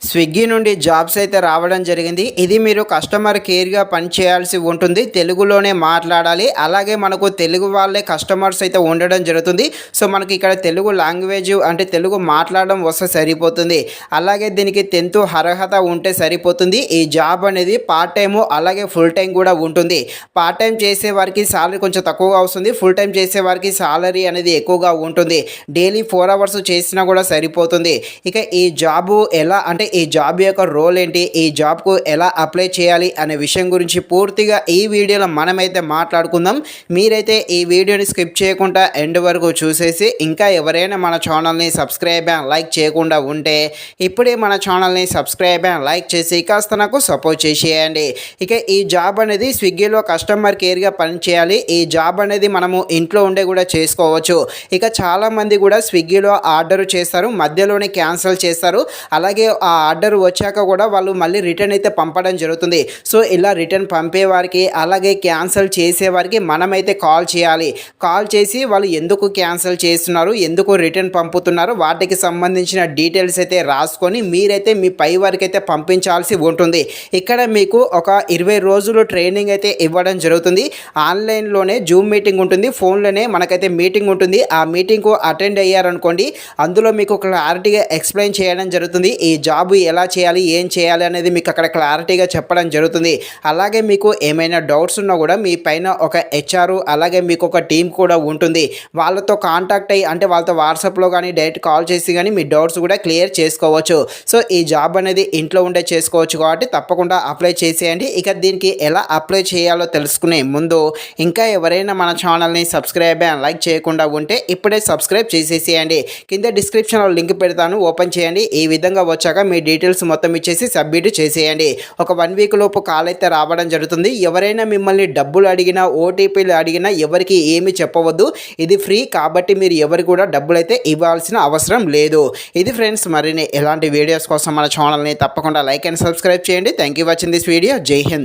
Swiggy నుండి jobs అయితే రావడం జరిగింది. ఇది మీరు కస్టమర్ కేర్‌గా పనిచేయాల్సి ఉంటుంది. తెలుగులోనే మాట్లాడాలి. అలాగే మనకు తెలుగు వాళ్ళే కస్టమర్స్ అయితే ఉండడం జరుగుతుంది. సో, మనకి ఇక్కడ తెలుగు లాంగ్వేజ్ అంటే తెలుగు మాట్లాడడం వస్తే సరిపోతుంది. అలాగే దీనికి 10th అర్హత ఉంటే సరిపోతుంది. ఈ జాబ్ అనేది పార్ట్ టైము అలాగే ఫుల్ టైం కూడా ఉంటుంది. పార్ట్ టైం చేసే వారికి సాలరీ కొంచెం తక్కువగా వస్తుంది. ఫుల్ టైం చేసే వారికి సాలరీ అనేది ఎక్కువగా ఉంటుంది. డైలీ 4 అవర్స్ చేసినా కూడా సరిపోతుంది. ఇక ఈ జాబు ఎలా అంటే ఈ జాబ్ యొక్క రోల్ ఏంటి, ఈ జాబ్కు ఎలా అప్లై చేయాలి అనే విషయం గురించి పూర్తిగా ఈ వీడియోలో మనమైతే మాట్లాడుకుందాం. మీరైతే ఈ వీడియోని స్కిప్ చేయకుండా ఎండ్ వరకు చూసేసి ఇంకా ఎవరైనా మన ఛానల్ని సబ్స్క్రైబ్ అండ్ లైక్ చేయకుండా ఉంటే ఇప్పుడే మన ఛానల్ని సబ్స్క్రైబ్ అండ్ లైక్ చేసి కాస్త నాకు సపోర్ట్ చేసేయండి. ఇక ఈ జాబ్ అనేది స్విగ్గీలో కస్టమర్ కేర్గా పనిచేయాలి. ఈ జాబ్ అనేది మనము ఇంట్లో ఉండే కూడా చేసుకోవచ్చు. ఇక చాలామంది కూడా స్విగ్గీలో ఆర్డర్ చేస్తారు, మధ్యలోనే క్యాన్సిల్ చేస్తారు. అలాగే ఆ ఆర్డర్ వచ్చాక కూడా వాళ్ళు మళ్ళీ రిటర్న్ అయితే పంపడం జరుగుతుంది. సో ఇలా రిటర్న్ పంపేవారికి అలాగే క్యాన్సిల్ చేసేవారికి మనమైతే కాల్ చేయాలి. కాల్ చేసి వాళ్ళు ఎందుకు క్యాన్సిల్ చేస్తున్నారు, ఎందుకు రిటర్న్ పంపుతున్నారు, వాటికి సంబంధించిన డీటెయిల్స్ అయితే రాసుకొని మీరైతే మీ పై వారికి అయితే పంపించాల్సి ఉంటుంది. ఇక్కడ మీకు ఒక 20 రోజులు ట్రైనింగ్ అయితే ఇవ్వడం జరుగుతుంది. ఆన్లైన్లోనే జూమ్ మీటింగ్ ఉంటుంది, ఫోన్లోనే మనకైతే మీటింగ్ ఉంటుంది. ఆ మీటింగ్కు అటెండ్ అయ్యారనుకోండి, అందులో మీకు క్లారిటీగా ఎక్స్ప్లెయిన్ చేయడం జరుగుతుంది. ఈ జాబ్ ఎలా చేయాలి, ఏం చేయాలి అనేది మీకు అక్కడ క్లారిటీగా చెప్పడం జరుగుతుంది. అలాగే మీకు ఏమైనా డౌట్స్ ఉన్నా కూడా మీ పైన ఒక హెచ్ఆర్ అలాగే మీకు ఒక టీం కూడా ఉంటుంది. వాళ్ళతో కాంటాక్ట్ అయ్యి అంటే వాళ్ళతో వాట్సాప్లో కానీ డైరెక్ట్ కాల్ చేసి కానీ మీ డౌట్స్ కూడా క్లియర్ చేసుకోవచ్చు. సో ఈ జాబ్ అనేది ఇంట్లో ఉండే చేసుకోవచ్చు కాబట్టి తప్పకుండా అప్లై చేసేయండి. ఇక దీనికి ఎలా అప్లై చేయాలో తెలుసుకునే ముందు ఇంకా ఎవరైనా మన ఛానల్ని సబ్స్క్రైబ్ అండ్ లైక్ చేయకుండా ఉంటే ఇప్పుడే సబ్స్క్రైబ్ చేసేసేయండి. కింద డిస్క్రిప్షన్లో లింక్ పెడతాను, ఓపెన్ చేయండి. ఈ విధంగా వచ్చాక మీ డీటెయిల్స్ మొత్తం ఇచ్చేసి సబ్మిట్ చేసేయండి. ఒక 1 వీక్ లోపు కాల్ అయితే రావడం జరుగుతుంది. ఎవరైనా మిమ్మల్ని డబ్బులు అడిగినా ఓటీపీలు అడిగినా ఎవరికి ఏమీ చెప్పవద్దు. ఇది ఫ్రీ కాబట్టి మీరు ఎవరికి కూడా డబ్బులు అయితే ఇవ్వాల్సిన అవసరం లేదు. ఇది ఫ్రెండ్స్, మరిన్ని ఎలాంటి వీడియోస్ కోసం మన ఛానల్ని తప్పకుండా లైక్ అండ్ సబ్స్క్రైబ్ చేయండి. Thank you watching this video. జై హింద్.